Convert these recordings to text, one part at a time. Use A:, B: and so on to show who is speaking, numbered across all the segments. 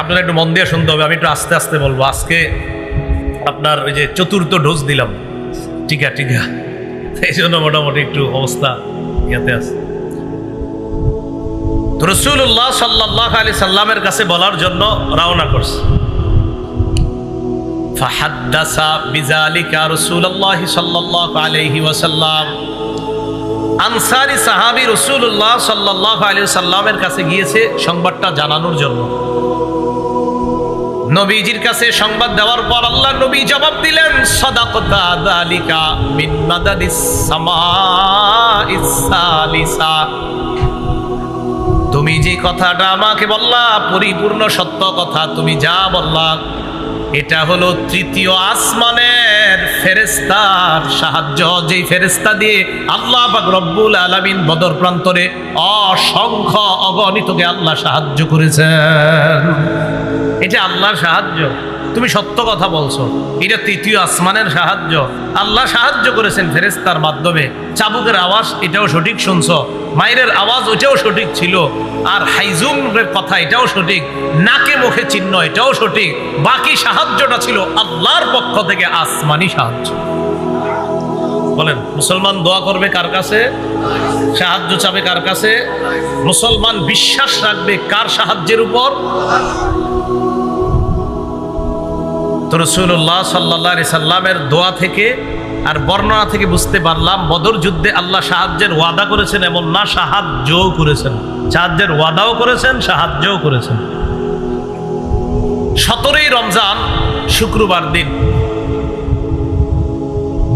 A: আপনারা একটু মন দিয়ে শুনতে হবে, আমি একটু আস্তে আস্তে বলবো। আজকে আপনার ওই যে চতুর্থ ডোজ দিলাম, টিকা এই জন্য মোটামুটি একটু অবস্থা ইয়াতে আছে। তো রাসূলুল্লাহ সাল্লাল্লাহু আলাইহি সাল্লামের কাছে বলার জন্য রওনা করছে। ফাহাদ্দাসা বিযালিকা রাসূলুল্লাহ সাল্লাল্লাহু আলাইহি ওয়াসাল্লাম। আনসারী সাহাবী রাসূলুল্লাহ সাল্লাল্লাহু আলাইহি সাল্লামের কাছে গিয়েছে সংবাদটা জানানোর জন্য। নবীজির কাছে সংবাদ দেওয়ার পর আল্লাহ নবী জবাব দিলেন, সাদাকাতা যালিকা মিন মাদাদিস সামাইস সালিসা। তুমি যে কথাটা আমাকে বললা পরিপূর্ণ সত্য কথা, তুমি যা বললা এটা হলো তৃতীয় আসমানের ফেরেশতার সাহায্য, যেই ফেরেশতা দিয়ে আল্লাহ পাক রব্বুল আলামিন বদর প্রান্তরে অসংখ্য অগণিতকে আল্লাহ সাহায্য করেছেন। এটা আল্লাহর সাহায্য, তুমি সত্য কথা বলছো, এটা তৃতীয় আসমানের সাহায্য। আল্লাহ সাহায্য করেছেন ফেরেশতার মাধ্যমে। চাবুকের আওয়াজ এটাও সঠিক শুনছো, মায়ের আওয়াজ ওটাও সঠিক ছিল, আর হাইজুমের কথা এটাও সঠিক, নাকে মুখে চিহ্ন এটাও সঠিক। বাকি সাহায্যটা ছিল আল্লাহর পক্ষ থেকে আসমানি সাহায্য। বলেন, মুসলমান দোয়া করবে কার কাছে? সাহায্য চাবে কার কাছে? মুসলমান বিশ্বাস রাখবে কার সাহায্যের উপর? তো রাসূলুল্লাহ সাল্লাল্লাহু আলাইহি সাল্লামের দোয়া থেকে আর বর্ণনা থেকে বুঝতে পারলাম বদর যুদ্ধে আল্লাহ সাহায্যের ওয়াদা করেছেন, এমন না, সাহায্যও করেছেন। সাহায্যের ওয়াদাও করেছেন, সাহায্যও করেছেন। 17ই রমজান শুক্রবার দিন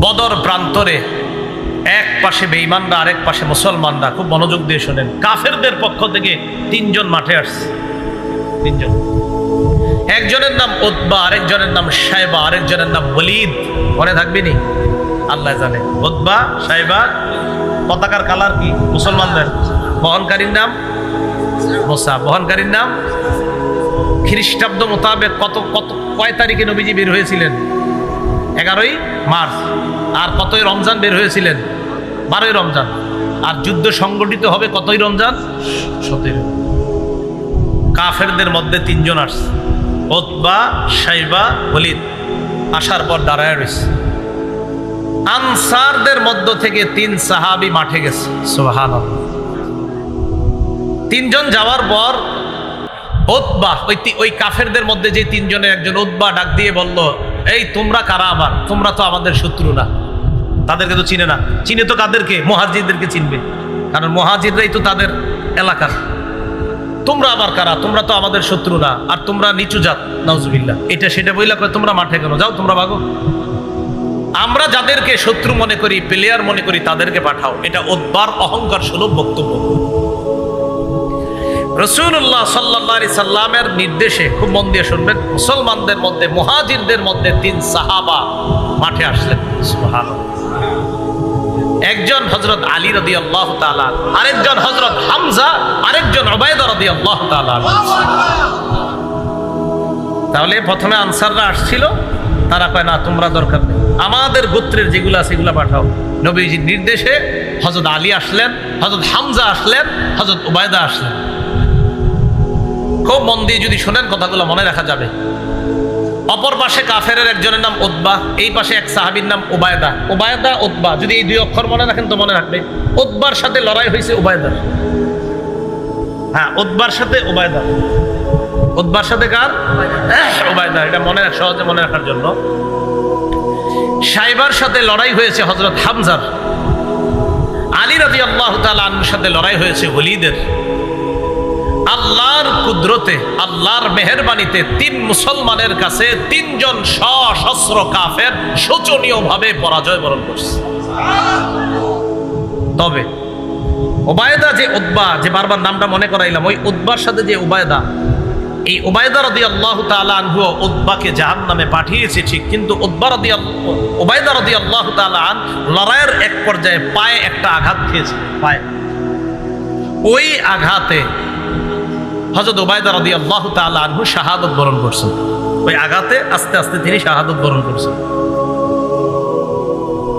A: বদর প্রান্তরে এক পাশে বেঈমানরা, আরেক পাশে মুসলমানরা। খুব মনোযোগ দিয়ে শোনেন। কাফেরদের পক্ষ থেকে 3 জন মাঠে আসছে। 3 জন। একজনের নাম উতবা, আরেকজনের নাম শায়বা, আরেকজনের নাম ওয়ালিদ। মনে থাকবে নি? আল্লাহ জানে। Utba, Shaiba. পতাকার কালার কি? মুসলমানদের। বহনকারীর নাম মুসা, বহনকারীর নাম। খ্রিস্টাব্দ মোতাবেক কয় তারিখে নবীজি বের হয়েছিলেন? 11ই মার্চ। আর কতই রমজান বের হয়েছিলেন? 12ই রমজান। আর যুদ্ধ সংগঠিত হবে কতই রমজান? 17। কাফেরদের মধ্যে 3 জন আসছে, উতবা, শাইবা, ওয়ালিদ। আসার পর দাঁড়ায় রয়েছে। আনসারদের মধ্য থেকে 3 সাহাবী মাঠে গেছে। সুবহানাল্লাহ। 3 জন যাওয়ার পর উতবা, ওই কাফেরদের মধ্যে যে 3 জনের একজন উতবা ডাক দিয়ে বলল, এই তোমরা কারা? আবার তোমরা তো আমাদের শত্রু না। তাদেরকে তো চিনে না। চিনে তো কাদেরকে? মুহাজিরদেরকে চিনবে, কারণ মুহাজিররাই তো তাদের এলাকার। তোমরা আবার কারা? তোমরা তো আমাদের শত্রু না, আর তোমরা নিচু জাত। নাউজুবিল্লাহ। এটা সেটা বইলা কয় তোমরা মাঠে কেন? যাও, তোমরা ভাগো। আমরা যাদেরকে শত্রু মনে করি, প্লেয়ার মনে করি, তাদেরকে পাঠাও। এটা উতবার অহংকার সুলভ বক্তব্য। রাসূলুল্লাহ সাল্লাল্লাহু আলাইহি সাল্লামের নির্দেশে, খুব মন দিয়ে শুনবেন, মুসলমানদের মধ্যে, মুহাজিরদের মধ্যে 3 সাহাবা মাঠে আসলেন। সুবহানাল্লাহ। একজন হযরত আলী রাদিয়াল্লাহু তাআলা, আরেকজন হযরত হামজা, আরেকজন উবাইদা রাদিয়াল্লাহু তাআলা। তাহলে প্রথমে আনসাররা আসছিল, তারা কয় না, তোমরা দরকার নেই, আমাদের গোত্রের যেগুলো আছে সেগুলো পাঠাও। নবীজির নির্দেশে হযরত আলী আসলেন, হযরত হামজা আসলেন, হযরত উবাইদা আসলেন। খুব মন দিয়ে যদি শোনেন কথাগুলো মনে রাখা যাবে। অপর পাশে কাফেরের একজনের নাম উতবা, এই পাশে এক সাহাবীর নাম উবাইদা। উবাইদা, উতবা, যদি এই 2 অক্ষর মনে রাখেন তো মনে রাখবে। উতবার সাথে লড়াই হয়েছে উবাইদার। হ্যাঁ, উতবার সাথে উবাইদা। উতবার সাথে কার? উবাইদা। এটা মনে রাখ, সহজে মনে রাখার জন্য। শাইবার সাথে লড়াই হয়েছে হযরত হামজার। আলী রাদিয়াল্লাহু তাআলা আনহুর সাথে লড়াই হয়েছে ওয়ালিদের। আল্লাহর কুদরতে, আল্লাহর মেহেরবানিতে 3 মুসলমানের কাছে 3 জন সশস্ত্র কাফের শোচনীয়ভাবে পরাজয় বরণ করছে। তবে উবাইদা যে উতবা, যে বারবার নামটা মনে করাইলাম, ওই উতবার সাথে যে উবাইদা, এই উবাইদা রাদিয়াল্লাহু তাআলা আনহু উতবাকে জাহান্নামে পাঠিয়েছে ঠিক, কিন্তু উবাইদা রাদিয়াল্লাহু তাআলা আন লড়াইয়ের এক পর্যায়ে পায়ে একটা আঘাত খেয়েছে, পায়ে। ওই আঘাতে হযরত উবাইদা রাদিয়াল্লাহু তাআলা আনহু শাহাদাত বরণ করছেন। ওই আঘাতে আস্তে আস্তে তিনি শাহাদাত বরণ করছেন।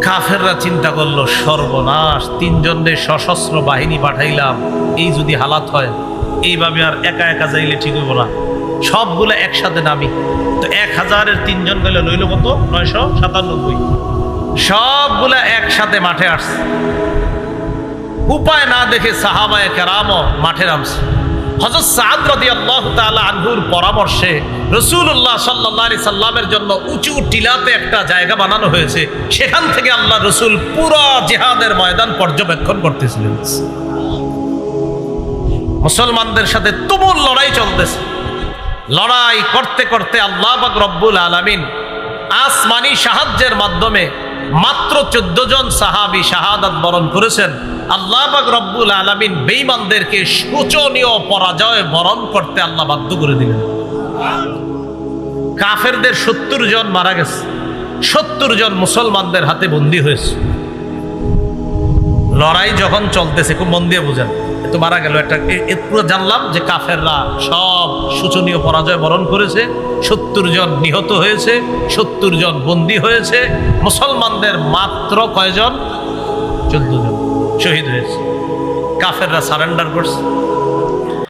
A: কাফেররা চিন্তা করলো, সর্বনাশ, 3 জনের সশস্ত্র বাহিনী পাঠাইলাম, এই যদি হালাত হয়, এইভাবে আর একা একা যাইলে ঠিক হইব না। সবগুলো একসাথে নামি। তো 1000-এর 3 জন গেলে লইল কত? 997। সবগুলা একসাথে মাঠে আসছে। উপায় না দেখে সাহাবায়ে কেরামও মাঠে নামছে। হযরত সাদ রাদিয়াল্লাহু তাআলা আনহুর পরামর্শে রাসূলুল্লাহ সাল্লাল্লাহু আলাইহি সাল্লামের জন্য উঁচু টিলাতে একটা জায়গা বানানো হয়েছে। সেখান থেকে আল্লাহ রাসূল পুরো জিহাদের ময়দান পর্যবেক্ষণ করতেছিলেন। মুসলমানদের সাথে তুমুল লড়াই চলতেছে। লড়াই করতে করতে আল্লাহ পাক রব্বুল আলামিন আসমানি সাহায্যের মাধ্যমে মাত্র 14 জন সাহাবী শাহাদাত বরণ করেছেন। আল্লাহ পাক রব্বুল আলামিন বেঈমানদেরকে শোচনীয় পরাজয় বরণ করতে আল্লাহ বাধ্য করে দিলেন। কাফেরদের 70 জন মারা গেছে, 70 জন মুসলমানদের হাতে বন্দী হয়েছে। লড়াই যখন চলতেছে, খুব মন দিয়ে বুঝেন, তো মারা গেল একটা, পুরো জানলাম যে কাফেররা সব শোচনীয় পরাজয় বরণ করেছে, 70 জন নিহত হয়েছে, 70 জন বন্দী হয়েছে। মুসলমানদের মাত্র কয়জন? 14 জন শহীদ হয়েছে। কাফেররা সারেন্ডার করছে।